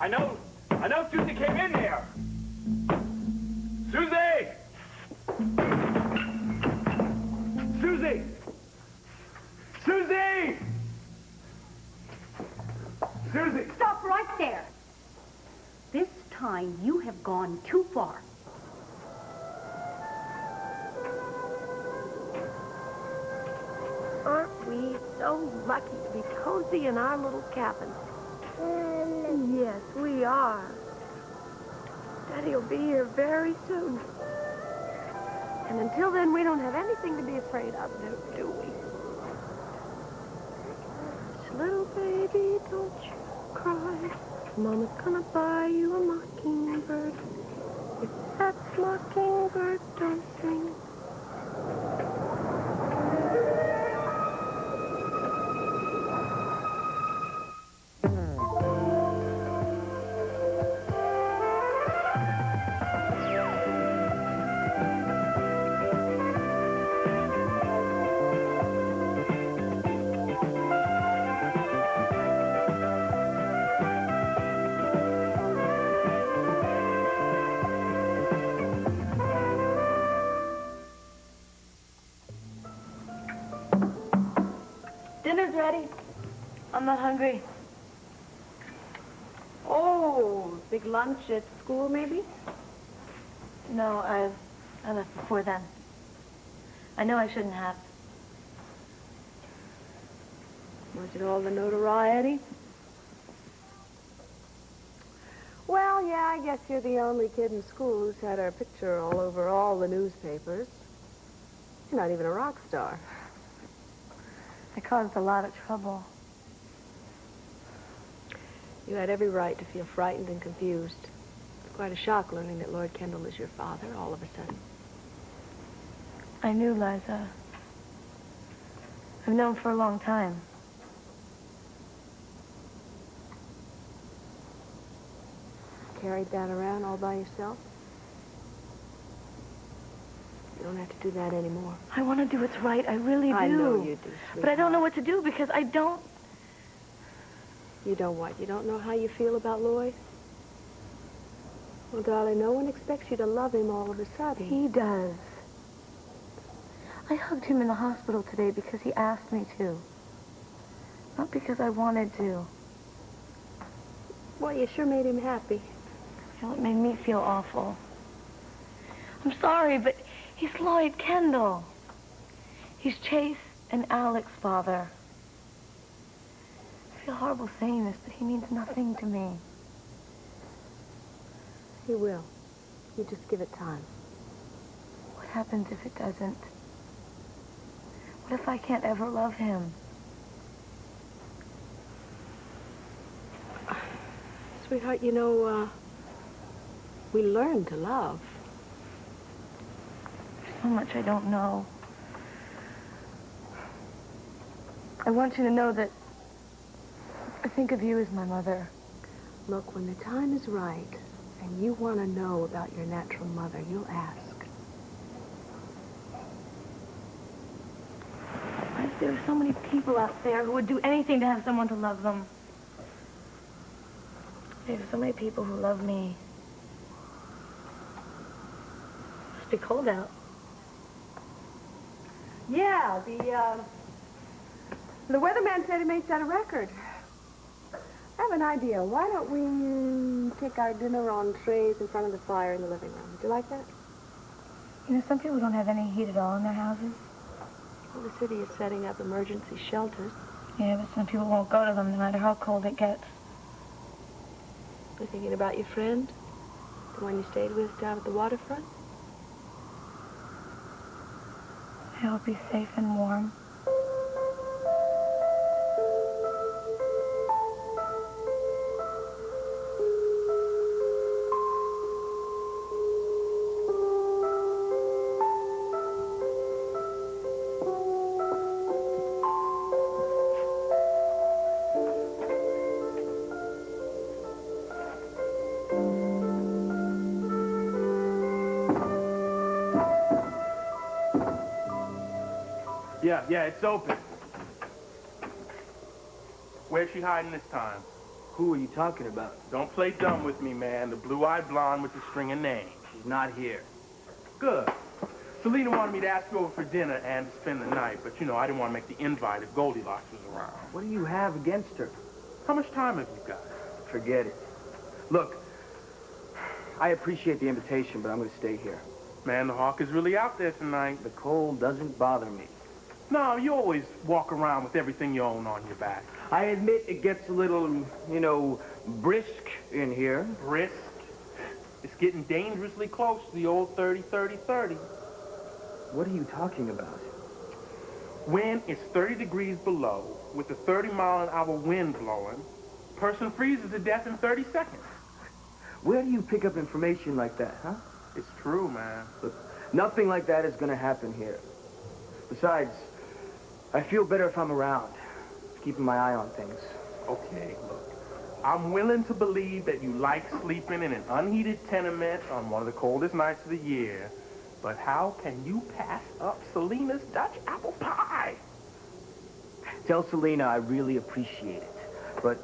I know Susie came in there. Susie! Susie! Susie! Susie! Stop right there. This time you have gone too far. Aren't we so lucky to be cozy in our little cabin? Yes, we are. Daddy'll be here very soon. And until then, we don't have anything to be afraid of, do we? Little baby, don't you cry. Mama's gonna buy you a mockingbird. If that mockingbird don't sing. Dinner's ready. I'm not hungry. Oh, big lunch at school, maybe? No, I left before then. I know I shouldn't have. Was it all the notoriety? Well, yeah, I guess you're the only kid in school who's had our picture all over all the newspapers. You're not even a rock star. I caused a lot of trouble. You had every right to feel frightened and confused. It's quite a shock learning that Lord Kendall is your father all of a sudden. I knew Liza. I've known for a long time. Carried that around all by yourself? You don't have to do that anymore. I want to do what's right. I really do. I know you do, sweetheart. But I don't know what to do because I don't... You don't what? You don't know how you feel about Lloyd? Well, darling, no one expects you to love him all of a sudden. He does. I hugged him in the hospital today because he asked me to. Not because I wanted to. Well, you sure made him happy. Well, it made me feel awful. I'm sorry, but he's Lloyd Kendall. He's Chase and Alec's father. I feel horrible saying this, but he means nothing to me. He will. You just give it time. What happens if it doesn't? What if I can't ever love him? Sweetheart, you know, we learn to love. There's so much I don't know. I want you to know that I think of you as my mother. Look, when the time is right and you want to know about your natural mother, you'll ask. There are so many people out there who would do anything to have someone to love them. There are so many people who love me. Must be cold out. Yeah, the weatherman said he may set a record. I have an idea. Why don't we take our dinner on trays in front of the fire in the living room? Would you like that? You know, some people don't have any heat at all in their houses. Well, the city is setting up emergency shelters. Yeah, but some people won't go to them no matter how cold it gets. You thinking about your friend? The one you stayed with down at the waterfront? I hope he's safe and warm. Yeah, it's open. Where's she hiding this time? Who are you talking about? Don't play dumb with me, man. The blue-eyed blonde with the string of names. She's not here. Good. Selena wanted me to ask you over for dinner and to spend the night, but, you know, I didn't want to make the invite if Goldilocks was around. What do you have against her? How much time have you got? Forget it. Look, I appreciate the invitation, but I'm going to stay here. Man, the hawk is really out there tonight. The cold doesn't bother me. No, you always walk around with everything you own on your back. I admit it gets a little, you know, brisk in here. Brisk. It's getting dangerously close to the old 30-30-30. What are you talking about? When it's 30 degrees below, with a 30-mile-an-hour wind blowing, person freezes to death in 30 seconds. Where do you pick up information like that, huh? It's true, man. Look, nothing like that is going to happen here. Besides, I feel better if I'm around, keeping my eye on things. Okay, look. I'm willing to believe that you like sleeping in an unheated tenement on one of the coldest nights of the year. But how can you pass up Selena's Dutch apple pie? Tell Selena I really appreciate it. But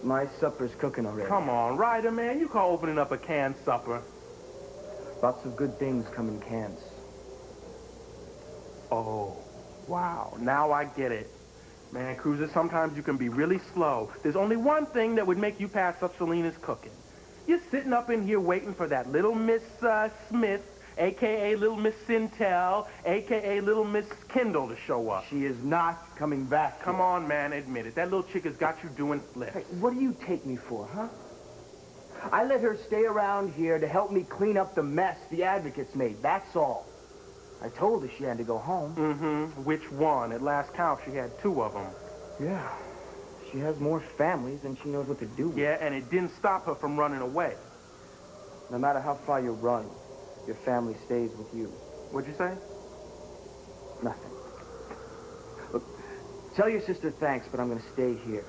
my supper's cooking already. Come on, Ryder, man. You call opening up a canned supper. Lots of good things come in cans. Oh, wow. Now I get it. Man, Cruiser, sometimes you can be really slow. There's only one thing that would make you pass up Selena's cooking. You're sitting up in here waiting for that little Miss Smith, a.k.a. Little Miss Sintel, a.k.a. Little Miss Kendall to show up. She is not coming back. Come on, man, admit it. That little chick has got you doing flips. Hey, what do you take me for, huh? I let her stay around here to help me clean up the mess the advocates made. That's all. I told her she had to go home. Mm-hmm. Which one? At last count, she had 2 of them. Yeah. She has more families than she knows what to do with. Yeah, and it didn't stop her from running away. No matter how far you run, your family stays with you. What'd you say? Nothing. Look, tell your sister thanks, but I'm going to stay here.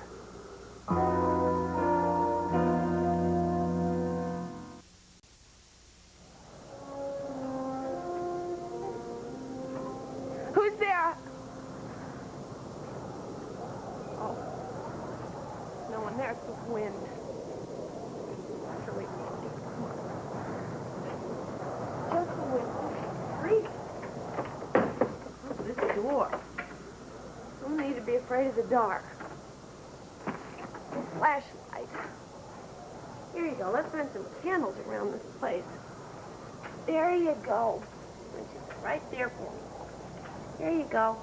Who's there? Oh. No one there. It's the wind. Really, come on. Just the wind. Oh, freezing. Oh, this door. No need to be afraid of the dark. Flashlight. Here you go. Let's burn some candles around this place. There you go. Right there for me. There you go.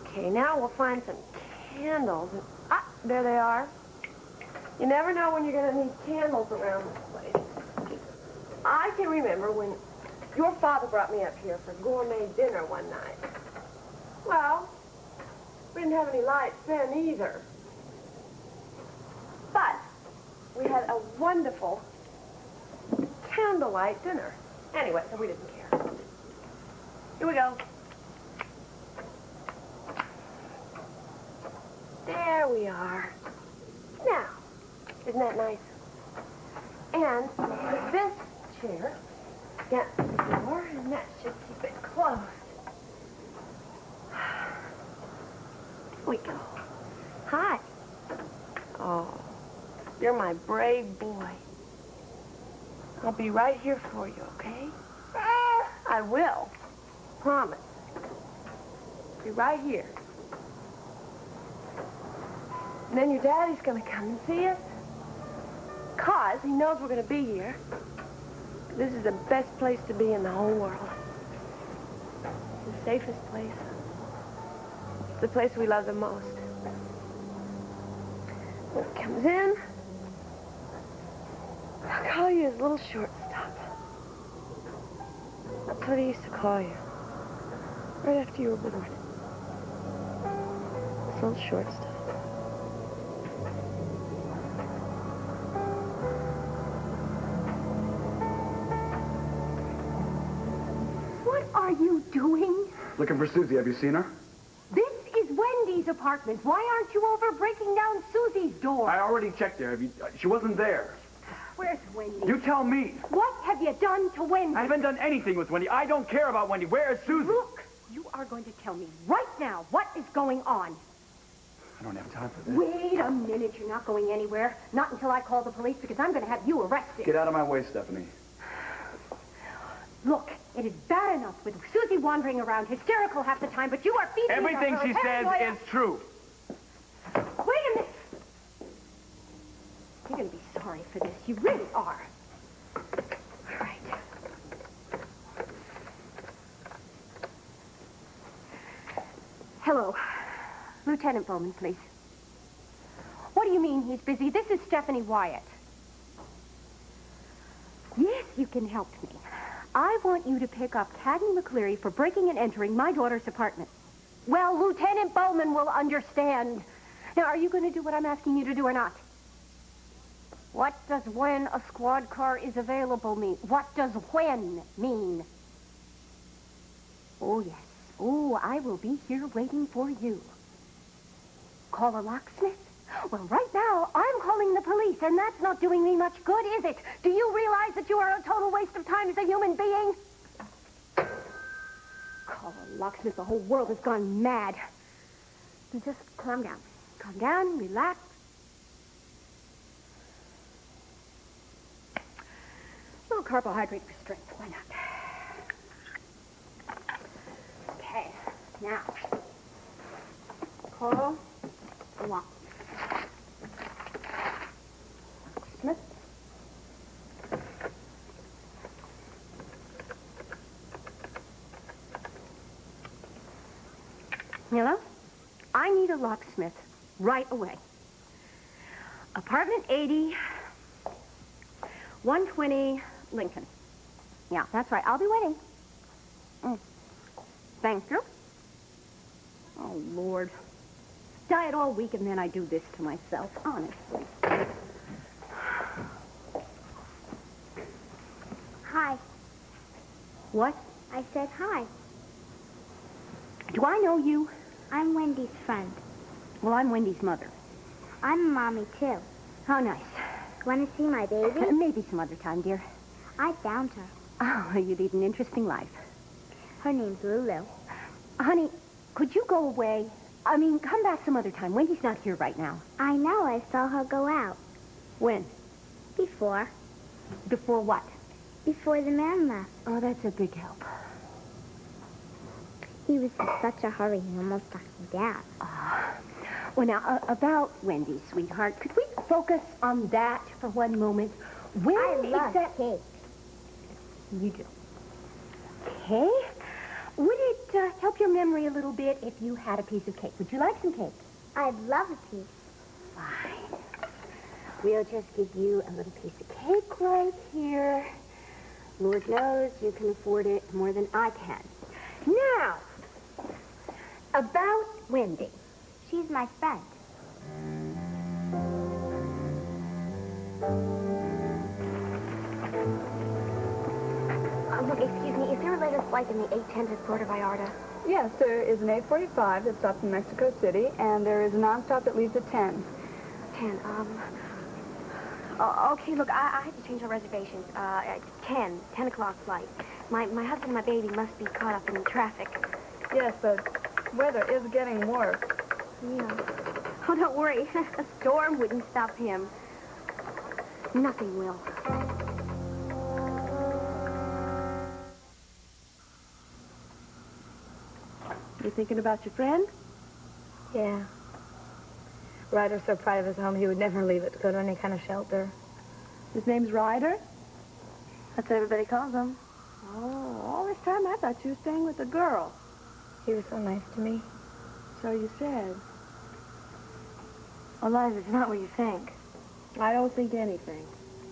Okay, now we'll find some candles. Ah, there they are. You never know when you're going to need candles around this place. I can remember when your father brought me up here for gourmet dinner one night. Well, we didn't have any lights then either. But we had a wonderful candlelight dinner. Anyway, so we didn't care. Here we go. There we are. Now, isn't that nice? And put this chair against the door, and that should keep it closed. Here we go. Hi. Oh, you're my brave boy. I'll be right here for you, okay? I will. Promise. Be right here. And then your daddy's gonna come and see us. 'Cause he knows we're gonna be here. This is the best place to be in the whole world. It's the safest place. It's the place we love the most. When he comes in, I'll call you his little shortstop. That's what he used to call you. Right after you were born. His little shortstop. What are you doing? Looking for Susie. Have you seen her? This is Wendy's apartment. Why aren't you over breaking down Susie's door? I already checked there. She wasn't there. Where's Wendy? You tell me. What have you done to Wendy? I haven't done anything with Wendy. I don't care about Wendy. Where is Susie? Look, you are going to tell me right now what is going on. I don't have time for this. Wait a minute. You're not going anywhere. Not until I call the police, because I'm going to have you arrested. Get out of my way, Stephanie. Look, it is bad enough with Susie wandering around hysterical half the time, but you are feeding me Everything her she says paranoia. is true. Wait a minute. You're going to be sorry for this. You really are. All right. Hello. Lieutenant Bowman, please. What do you mean he's busy? This is Stephanie Wyatt. Yes, you can help me. I want you to pick up Cagney McCleary for breaking and entering my daughter's apartment. Well, Lieutenant Bowman will understand. Now, are you going to do what I'm asking you to do or not? What does when a squad car is available mean? What does when mean? Oh, yes. Oh, I will be here waiting for you. Call a locksmith? Well, right now, I'm calling the police, and that's not doing me much good, is it? Do you realize that you are a total waste of time as a human being? Call a locksmith. The whole world has gone mad. You just calm down. Calm down, relax. A little carbohydrate for strength. Why not? Okay, now, call a locksmith. Smith. Hello? I need a locksmith right away. Apartment 80, 120 Lincoln. Yeah, that's right. I'll be waiting. Thank you. Oh, Lord. Diet all week and then I do this to myself, honestly. Hi. What? I said hi. Do I know you? I'm Wendy's friend. Well, I'm Wendy's mother. I'm a mommy, too. How nice. Want to see my baby? Maybe some other time, dear. I found her. Oh, you lead an interesting life. Her name's Lulu. Honey, could you go away? I mean, come back some other time. Wendy's not here right now. I know. I saw her go out. When? Before. Before what? Before the man left. Oh, that's a big help. He was in such a hurry, he almost knocked me down. Well, now, about Wendy, sweetheart, could we focus on that for one moment? When I love exactly... cake. You do. Okay. Would it help your memory a little bit if you had a piece of cake? Would you like some cake? I'd love a piece. Fine. We'll just give you a little piece of cake right here. Lord knows you can afford it more than I can. Now, about Wendy. She's my friend. Look, excuse me, is there a later flight than the 8:10 to Puerto Vallarta? Yes, there is an 8:45 that stops in Mexico City, and there is a nonstop that leaves at 10. 10, okay, look, I have to change our reservations. 10 o'clock flight. My husband and my baby must be caught up in traffic. Yes, the weather is getting worse. Yeah. Oh, don't worry. A storm wouldn't stop him. Nothing will. You thinking about your friend? Yeah. Ryder's so proud of his home, he would never leave it to go to any kind of shelter. His name's Ryder? That's what everybody calls him. Oh, all this time I thought you were staying with a girl. He was so nice to me. So you said. Well, Liza, it's not what you think. I don't think anything.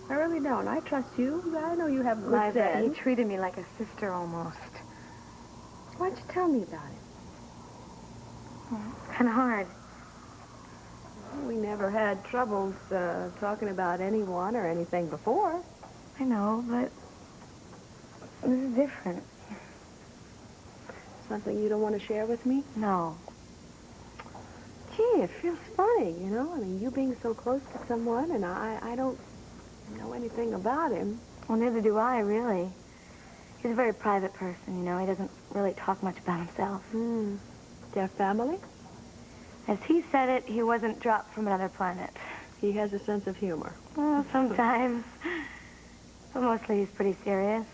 I really don't. I trust you. I know you have good Liza, he sense. treated me like a sister almost. Why don't you tell me about it? Kind of hard. We never had troubles talking about anyone or anything before. I know, but this is different. Something you don't want to share with me? No. Gee, it feels funny, you know? I mean, you being so close to someone, and I don't know anything about him. Well, neither do I, really. He's a very private person, you know. He doesn't really talk much about himself. Their family? As he said it, he wasn't dropped from another planet. He has a sense of humor. Well, sometimes. But mostly he's pretty serious.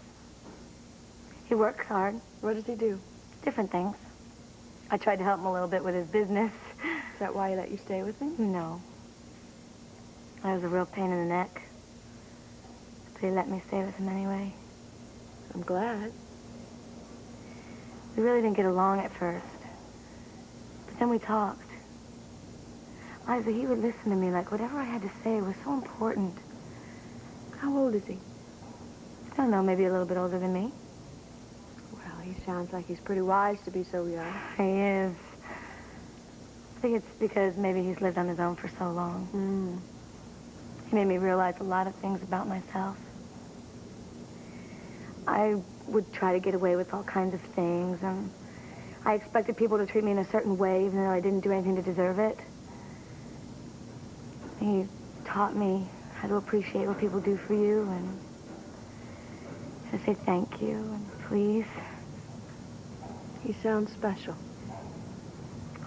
He works hard. What does he do? Different things. I tried to help him a little bit with his business. Is that why he let you stay with me? No. I was a real pain in the neck. But he let me stay with him anyway. I'm glad. We really didn't get along at first. But then we talked. Liza, he would listen to me like whatever I had to say was so important. How old is he? I don't know, maybe a little bit older than me. Well, he sounds like he's pretty wise to be so young. He is. I think it's because maybe he's lived on his own for so long. He made me realize a lot of things about myself. I would try to get away with all kinds of things, and I expected people to treat me in a certain way, even though I didn't do anything to deserve it. He taught me how to appreciate what people do for you, and how to say thank you and please. He sounds special.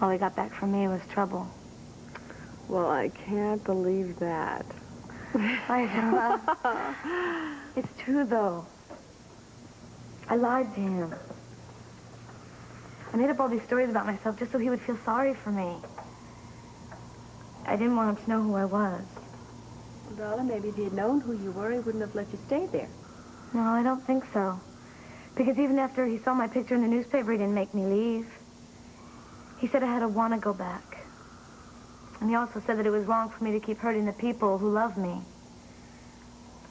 All he got back from me was trouble. Well, I can't believe that. I know. It's true, though. I lied to him. I made up all these stories about myself just so he would feel sorry for me. I didn't want him to know who I was. Well, darling, maybe if he had known who you were, he wouldn't have let you stay there. No, I don't think so. Because even after he saw my picture in the newspaper, he didn't make me leave. He said I had to want to go back. And he also said that it was wrong for me to keep hurting the people who love me.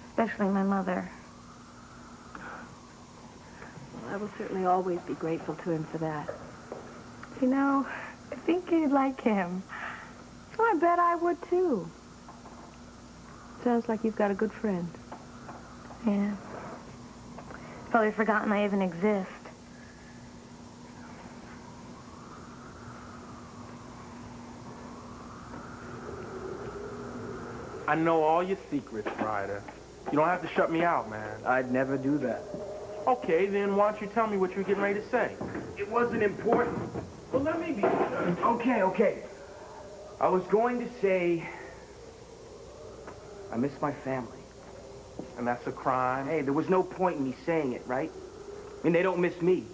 Especially my mother. Well, I will certainly always be grateful to him for that. You know, I think you'd like him. Oh, I bet I would, too. Sounds like you've got a good friend. Yeah. He's probably forgotten I even exist. I know all your secrets, Ryder. You don't have to shut me out, man. I'd never do that. Okay, then why don't you tell me what you're getting ready to say? It wasn't important. Well, let me be sure. Okay. I was going to say, I miss my family. And that's a crime? Hey, there was no point in me saying it, right? I mean, they don't miss me.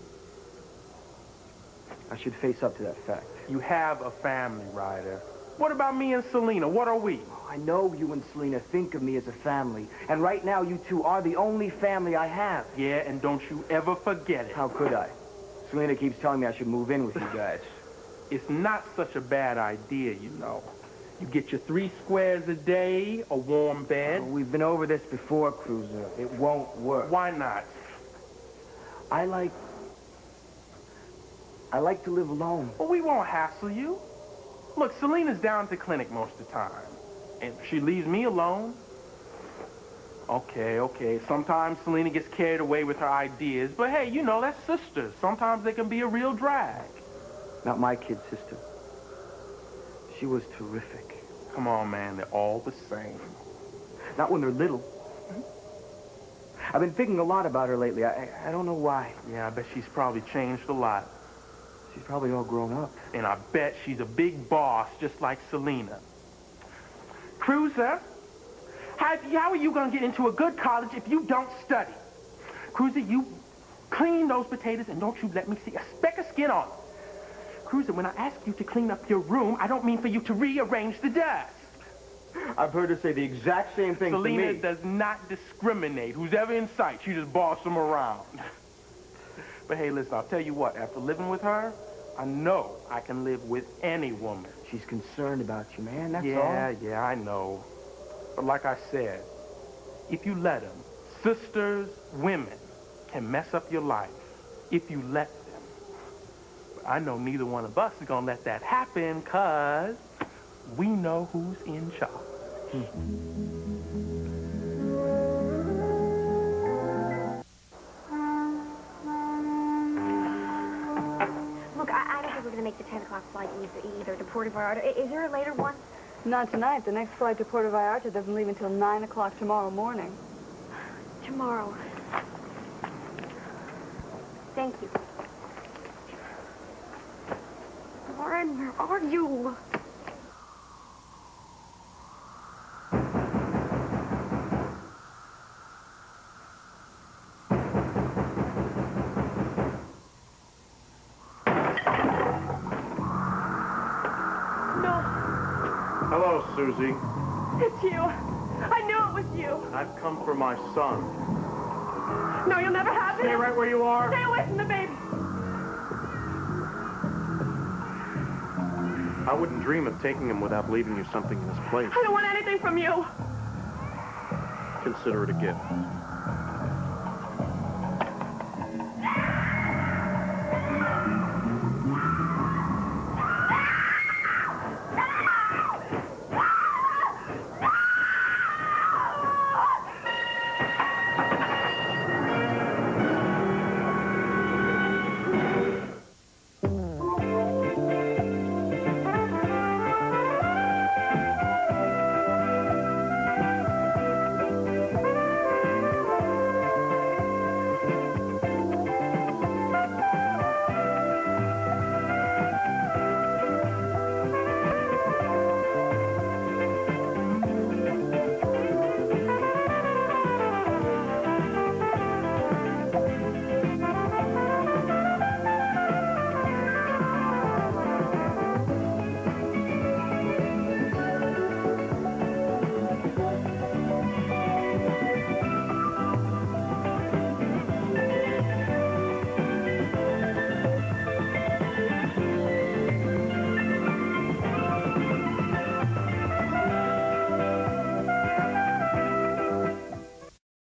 I should face up to that fact. You have a family, Ryder. What about me and Selena? What are we? I know you and Selena think of me as a family. And right now, you two are the only family I have. Yeah, and don't you ever forget it. How could I? Selena keeps telling me I should move in with you guys. It's not such a bad idea, you know. You get your 3 squares a day, a warm bed. Oh, we've been over this before, Cruiser. It won't work. Why not? I like to live alone. Well, we won't hassle you. Look, Selena's down at the clinic most of the time. And she leaves me alone. Okay. Sometimes Selena gets carried away with her ideas. But hey, you know, that's sisters. Sometimes they can be a real drag. Not my kid sister. She was terrific. Come on, man. They're all the same. Not when they're little. I've been thinking a lot about her lately. I don't know why. Yeah, I bet she's probably changed a lot. She's probably all grown up. And I bet she's a big boss, just like Selena. Cruiser, how are you going to get into a good college if you don't study? Cruiser, you clean those potatoes and don't you let me see a speck of skin on them. Cruiser, when I ask you to clean up your room, I don't mean for you to rearrange the desk. I've heard her say the exact same thing to me. Selena does not discriminate. Who's ever in sight, she just boss them around. But hey, listen, I'll tell you what, after living with her, I know I can live with any woman. She's concerned about you, man, that's all. Yeah, I know. But like I said, if you let them, sisters, women can mess up your life if you let them. But I know neither one of us is going to let that happen because we know who's in charge. Look, I don't think we're going to make the 10 o'clock flight either to Puerto Vallarta. Is there a later one? Not tonight. The next flight to Puerto Vallarta doesn't leave until 9 o'clock tomorrow morning. Tomorrow. Thank you. Warren, where are you? Hello, Susie. It's you. I knew it was you. I've come for my son. No, you'll never have it. Stay right where you are. Stay away from the baby. I wouldn't dream of taking him without leaving you something in his place. I don't want anything from you. Consider it a gift.